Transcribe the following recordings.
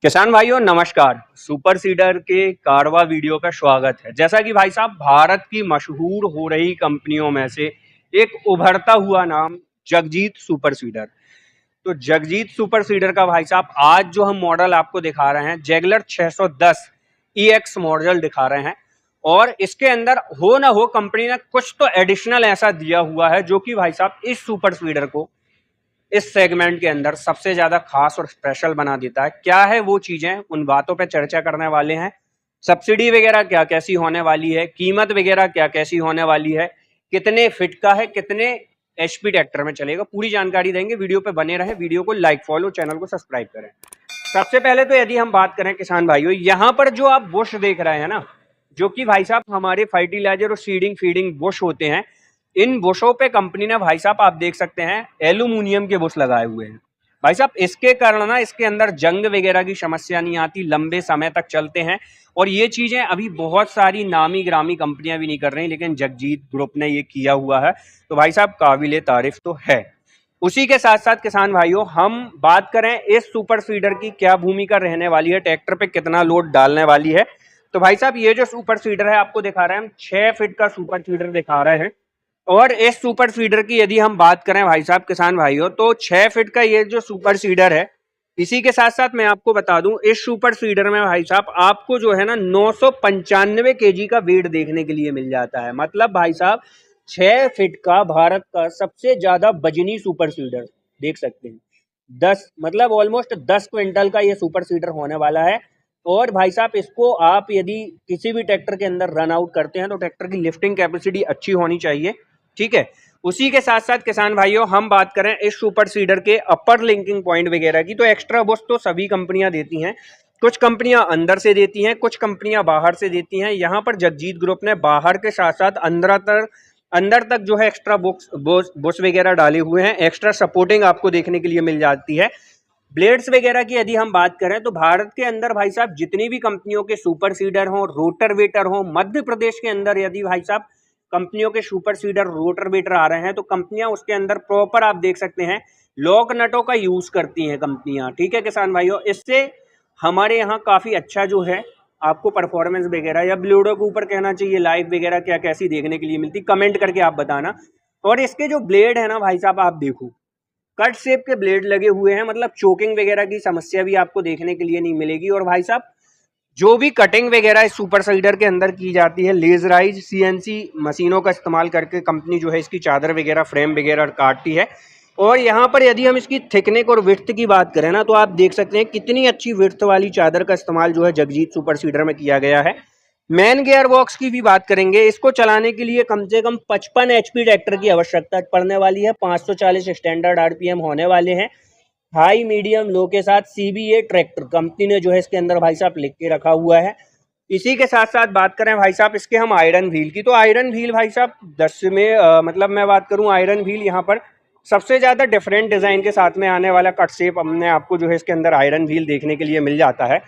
किसान भाइयों नमस्कार। सुपर सीडर के कारवा वीडियो का स्वागत है। जैसा कि भाई साहब भारत की मशहूर हो रही कंपनियों में से एक उभरता हुआ नाम जगजीत सुपर सीडर। तो जगजीत सुपर सीडर का भाई साहब आज जो हम मॉडल आपको दिखा रहे हैं जैगलर 610 EX मॉडल दिखा रहे हैं। और इसके अंदर हो ना हो कंपनी ने कुछ तो एडिशनल ऐसा दिया हुआ है जो कि भाई साहब इस सुपर सीडर को इस सेगमेंट के अंदर सबसे ज्यादा खास और स्पेशल बना देता है। क्या है वो चीजें, उन बातों पे चर्चा करने वाले हैं। सब्सिडी वगैरह क्या कैसी होने वाली है, कीमत वगैरह क्या कैसी होने वाली है, कितने फिट का है, कितने HP ट्रैक्टर में चलेगा, पूरी जानकारी देंगे। वीडियो पे बने रहें, वीडियो को लाइक फॉलो, चैनल को सब्सक्राइब करें। सबसे पहले तो यदि हम बात करें किसान भाइयों, यहाँ पर जो आप बुश देख रहे हैं ना, जो कि भाई साहब हमारे फर्टिलाइजर और सीडिंग फीडिंग बुश होते हैं, इन बुशों पे कंपनी ने भाई साहब आप देख सकते हैं एल्यूमिनियम के बुश लगाए हुए हैं। भाई साहब इसके कारण ना इसके अंदर जंग वगैरह की समस्या नहीं आती, लंबे समय तक चलते हैं। और ये चीजें अभी बहुत सारी नामी ग्रामी कंपनियां भी नहीं कर रही, लेकिन जगजीत ग्रुप ने ये किया हुआ है, तो भाई साहब काबिले तारीफ तो है। उसी के साथ साथ किसान भाइयों हम बात करें इस सुपर सीडर की क्या भूमिका रहने वाली है, ट्रैक्टर पे कितना लोड डालने वाली है। तो भाई साहब ये जो सुपर सीडर है आपको दिखा रहे हैं, हम 6 फीट का सुपर सीडर दिखा रहे हैं। और इस सुपर सीडर की यदि हम बात करें भाई साहब किसान भाइयों, तो 6 फीट का ये जो सुपर सीडर है, इसी के साथ साथ मैं आपको बता दूं इस सुपर सीडर में भाई साहब आपको जो है ना 995 kg का वेट देखने के लिए मिल जाता है। मतलब भाई साहब 6 फीट का भारत का सबसे ज्यादा वजनी सुपर सीडर देख सकते हैं। 10 मतलब ऑलमोस्ट 10 क्विंटल का ये सुपर सीडर होने वाला है। और भाई साहब इसको आप यदि किसी भी ट्रैक्टर के अंदर रन आउट करते हैं तो ट्रैक्टर की लिफ्टिंग कैपेसिटी अच्छी होनी चाहिए, ठीक है। उसी के साथ साथ किसान भाइयों हम बात करें इस सुपर सीडर के अपर लिंकिंग पॉइंट वगैरह की, तो एक्स्ट्रा बुश तो सभी कंपनियां देती हैं। कुछ कंपनियां अंदर से देती हैं, कुछ कंपनियां बाहर से देती हैं। यहाँ पर जगजीत ग्रुप ने बाहर के साथ साथ अंदर तक जो है एक्स्ट्रा बुश वगैरह डाले हुए हैं। एक्स्ट्रा सपोर्टिंग आपको देखने के लिए मिल जाती है। ब्लेड्स वगैरह की यदि हम बात करें तो भारत के अंदर भाई साहब जितनी भी कंपनियों के सुपर सीडर हो, रोटर वेटर हो, मध्य प्रदेश के अंदर यदि भाई साहब कंपनियों के सुपर सीडर रोटर वेटर आ रहे हैं तो कंपनियां उसके अंदर प्रॉपर आप देख सकते हैं लॉक नटों का यूज करती हैं कंपनियां, ठीक है किसान भाइयों। इससे हमारे यहाँ काफी अच्छा जो है आपको परफॉर्मेंस वगैरह या ब्लेडों के ऊपर कहना चाहिए लाइव वगैरह क्या कैसी देखने के लिए मिलती, कमेंट करके आप बताना। और इसके जो ब्लेड है ना भाई साहब आप देखो कट शेप के ब्लेड लगे हुए हैं, मतलब चोकिंग वगैरह की समस्या भी आपको देखने के लिए नहीं मिलेगी। और भाई साहब जो भी कटिंग वगैरह इस सुपर सीडर के अंदर की जाती है लेजराइज CNC मशीनों का इस्तेमाल करके कंपनी जो है इसकी चादर वगैरह फ्रेम वगैरह काटती है। और यहाँ पर यदि हम इसकी थिकनेस और विड्थ की बात करें ना तो आप देख सकते हैं कितनी अच्छी विड्थ वाली चादर का इस्तेमाल जो है जगजीत सुपर सीडर में किया गया है। मेन गियर बॉक्स की भी बात करेंगे, इसको चलाने के लिए कम से कम 55 HP ट्रैक्टर की आवश्यकता पड़ने वाली है। 540 स्टैंडर्ड RPM होने वाले हैं। हाई मीडियम लो के साथ CBA ट्रैक्टर कंपनी ने जो है इसके अंदर भाई साहब लिख के रखा हुआ है। इसी के साथ साथ बात करें भाई साहब इसके हम आयरन व्हील की, तो आयरन व्हील भाई साहब 10 में मतलब मैं बात करूं आयरन व्हील यहाँ पर सबसे ज्यादा डिफरेंट डिजाइन के साथ में आने वाला कट शेप हमने आपको जो है इसके अंदर आयरन व्हील देखने के लिए मिल जाता है।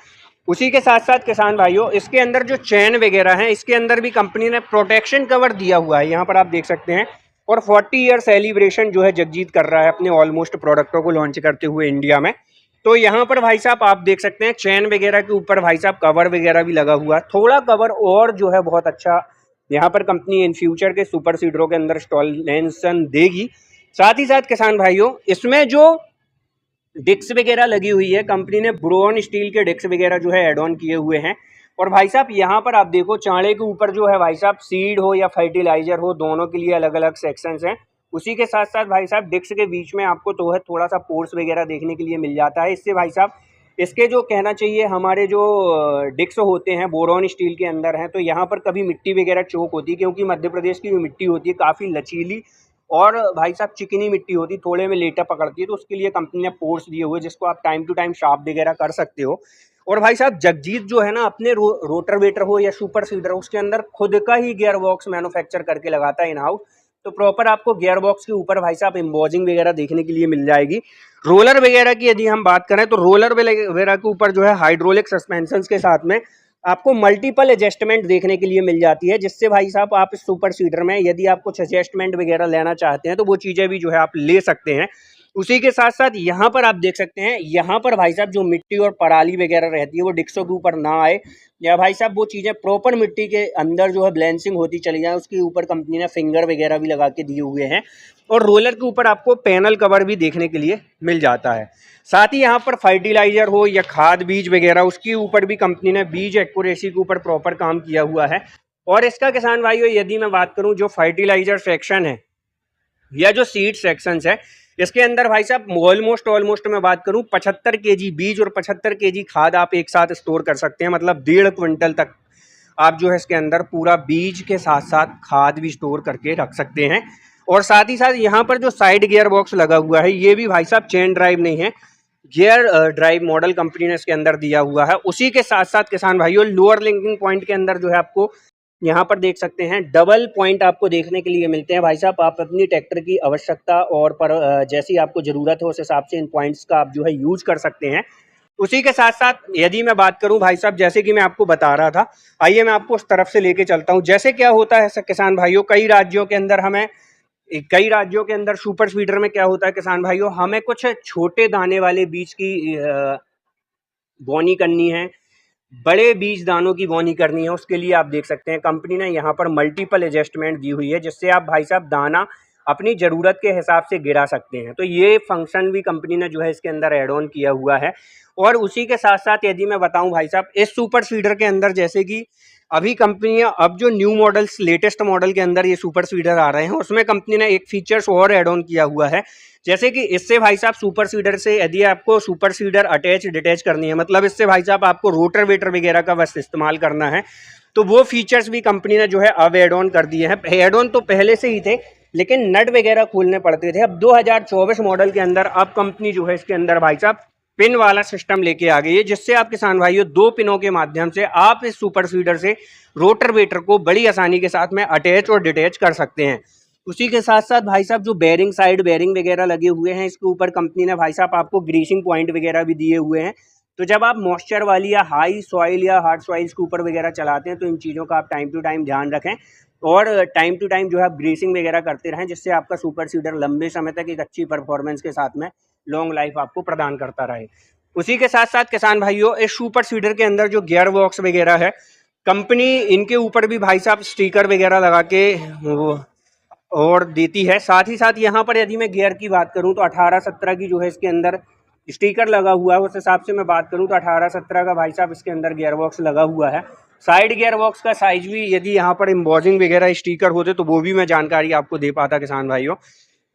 उसी के साथ साथ किसान भाइयों इसके अंदर जो चैन वगैरह है इसके अंदर भी कंपनी ने प्रोटेक्शन कवर दिया हुआ है, यहाँ पर आप देख सकते हैं। और 40 ईयर सेलिब्रेशन जो है जगजीत कर रहा है अपने ऑलमोस्ट प्रोडक्टों को लॉन्च करते हुए इंडिया में। तो यहाँ पर भाई साहब आप देख सकते हैं चैन वगैरह के ऊपर भाई साहब कवर वगैरह भी लगा हुआ है, थोड़ा कवर और जो है बहुत अच्छा यहाँ पर कंपनी इन फ्यूचर के सुपर सीडरों के अंदर इंस्टॉलेशन देगी। साथ ही साथ किसान भाइयों इसमें जो डिक्स वगैरह लगी हुई है कंपनी ने ब्रोन स्टील के डिक्स वगैरह जो है एड ऑन किए हुए हैं। और भाई साहब यहाँ पर आप देखो चाड़े के ऊपर जो है भाई साहब सीड हो या फर्टिलाइजर हो दोनों के लिए अलग अलग सेक्शंस हैं। उसी के साथ साथ भाई साहब डिक्स के बीच में आपको तो है थोड़ा सा पोर्स वगैरह देखने के लिए मिल जाता है। इससे भाई साहब इसके जो कहना चाहिए हमारे जो डिक्स होते हैं बोरॉन स्टील के अंदर हैं, तो यहाँ पर कभी मिट्टी वगैरह चोक होती है क्योंकि मध्य प्रदेश की जो मिट्टी होती है काफ़ी लचीली और भाई साहब चिकनी मिट्टी होती, थोड़े में लेटा पकड़ती है, तो उसके लिए कंपनी ने पोर्स दिए हुए जिसको आप टाइम टू टाइम शार्प वगैरह कर सकते हो। और भाई साहब जगजीत जो है ना अपने रोटर वेटर हो या सुपर सीडर हो उसके अंदर खुद का ही गियर बॉक्स मैन्युफैक्चर करके लगाता है इन हाउस, तो प्रॉपर आपको गियर बॉक्स के ऊपर भाई साहब एम्बोजिंग वगैरह देखने के लिए मिल जाएगी। रोलर वगैरह की यदि हम बात करें तो रोलर वगैरह के ऊपर जो है हाइड्रोलिक सस्पेंशन के साथ में आपको मल्टीपल एडजस्टमेंट देखने के लिए मिल जाती है, जिससे भाई साहब आप इस सुपर सीडर में यदि आप कुछ एडजस्टमेंट वगैरह लेना चाहते हैं तो वो चीज़ें भी जो है आप ले सकते हैं। उसी के साथ साथ यहाँ पर आप देख सकते हैं, यहाँ पर भाई साहब जो मिट्टी और पराली वगैरह रहती है वो डिक्सों के ऊपर ना आए, या भाई साहब वो चीज़ें प्रॉपर मिट्टी के अंदर जो है ब्लेंसिंग होती चली जाए, उसके ऊपर कंपनी ने फिंगर वगैरह भी लगा के दिए हुए हैं। और रोलर के ऊपर आपको पैनल कवर भी देखने के लिए मिल जाता है। साथ ही यहाँ पर फर्टिलाइजर हो या खाद बीज वगैरह, उसके ऊपर भी कंपनी ने बीज एक्यूरेसी के ऊपर प्रॉपर काम किया हुआ है। और इसका किसान भाइयों यदि मैं बात करूँ, जो फर्टिलाइजर सेक्शन है या जो सीड सेक्शंस है, इसके अंदर भाई साहब ऑलमोस्ट मैं बात करूं 75 केजी बीज और 75 केजी खाद आप एक साथ स्टोर कर सकते हैं। मतलब 1.5 क्विंटल तक आप जो है इसके अंदर पूरा बीज के साथ साथ खाद भी स्टोर करके रख सकते हैं। और साथ ही साथ यहाँ पर जो साइड गियर बॉक्स लगा हुआ है, ये भी भाई साहब चेन ड्राइव नहीं है, गियर ड्राइव मॉडल कंपनी ने इसके अंदर दिया हुआ है। उसी के साथ साथ किसान भाइयों लोअर लिंकिंग पॉइंट के अंदर जो है आपको यहाँ पर देख सकते हैं डबल पॉइंट आपको देखने के लिए मिलते हैं। भाई साहब आप अपनी ट्रैक्टर की आवश्यकता और पर जैसी आपको ज़रूरत हो उस हिसाब से इन पॉइंट्स का आप जो है यूज कर सकते हैं। उसी के साथ साथ यदि मैं बात करूं भाई साहब, जैसे कि मैं आपको बता रहा था, आइए मैं आपको उस तरफ से लेके चलता हूं। जैसे क्या होता है किसान भाइयों, कई राज्यों के अंदर सुपर सीडर में क्या होता है किसान भाइयों, हमें कुछ छोटे दाने वाले बीज की बोनी करनी है, बड़े बीज दानों की बोनी करनी है। उसके लिए आप देख सकते हैं कंपनी ने यहाँ पर मल्टीपल एडजस्टमेंट दी हुई है, जिससे आप भाई साहब दाना अपनी ज़रूरत के हिसाब से गिरा सकते हैं। तो ये फंक्शन भी कंपनी ने जो है इसके अंदर ऐड ऑन किया हुआ है। और उसी के साथ साथ यदि मैं बताऊं भाई साहब, इस सुपर सीडर के अंदर जैसे कि अभी कंपनियां अब जो न्यू मॉडल्स लेटेस्ट मॉडल के अंदर ये सुपर सीडर आ रहे हैं, उसमें कंपनी ने एक फीचर्स और ऐड ऑन किया हुआ है। जैसे कि इससे भाई साहब सुपर सीडर से यदि आपको सुपर सीडर अटैच डिटैच करनी है, मतलब इससे भाई साहब आपको रोटर वेटर वगैरह का बस इस्तेमाल करना है, तो वो फीचर्स भी कंपनी ने जो है अब एड ऑन कर दिए हैं। एड ऑन तो पहले से ही थे, लेकिन नट वगैरह खोलने पड़ते थे। अब 2024 मॉडल के अंदर अब कंपनी जो है इसके अंदर भाई साहब पिन वाला सिस्टम लेके आ गई है, जिससे आप किसान भाइयों 2 पिनों के माध्यम से आप इस सुपर सीडर से रोटर वेटर को बड़ी आसानी के साथ में अटैच और डिटैच कर सकते हैं। उसी के साथ साथ भाई साहब जो बेरिंग साइड बेरिंग वगैरह लगे हुए हैं, इसके ऊपर कंपनी ने भाई साहब आपको ग्रीसिंग पॉइंट वगैरह भी दिए हुए हैं। तो जब आप मॉइस्चर वाली या हाई सॉइल या हार्ड सॉइल्स के ऊपर वगैरह चलाते हैं, तो इन चीज़ों का आप टाइम टू टाइम ध्यान रखें और टाइम टू टाइम जो है आप ग्रीसिंग वगैरह करते रहें, जिससे आपका सुपर सीडर लंबे समय तक एक अच्छी परफॉर्मेंस के साथ में लॉन्ग लाइफ आपको प्रदान करता रहे। उसी के साथ साथ किसान भाइयों इस सुपर सीडर के अंदर जो गियर बॉक्स वगैरह है, कंपनी इनके ऊपर भी भाई साहब स्टिकर वगैरह लगा के वो और देती है। साथ ही साथ यहाँ पर यदि मैं गियर की बात करूँ तो 18-17 की जो है इसके अंदर स्टिकर लगा हुआ है। उस हिसाब से मैं बात करूँ तो 18-17 का भाई साहब इसके अंदर गियर बॉक्स लगा हुआ है। साइड गियर बॉक्स का साइज भी यदि यहाँ पर एम्बॉजिंग वगैरह स्टिकर होते तो वो भी मैं जानकारी आपको दे पाता किसान भाइयों।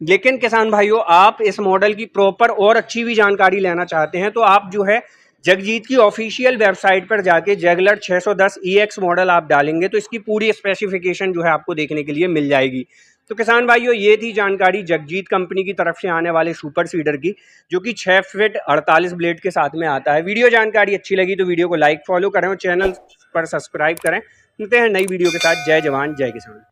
लेकिन किसान भाइयों आप इस मॉडल की प्रॉपर और अच्छी भी जानकारी लेना चाहते हैं, तो आप जो है जगजीत की ऑफिशियल वेबसाइट पर जाके जैगलर 610 EX मॉडल आप डालेंगे तो इसकी पूरी स्पेसिफिकेशन जो है आपको देखने के लिए मिल जाएगी। तो किसान भाइयों ये थी जानकारी जगजीत कंपनी की तरफ से आने वाले सुपर सीडर की, जो कि 6 फीट 48 ब्लेड के साथ में आता है। वीडियो जानकारी अच्छी लगी तो वीडियो को लाइक फॉलो करें और चैनल पर सब्सक्राइब करें। मिलते हैं नई वीडियो के साथ। जय जवान जय किसान।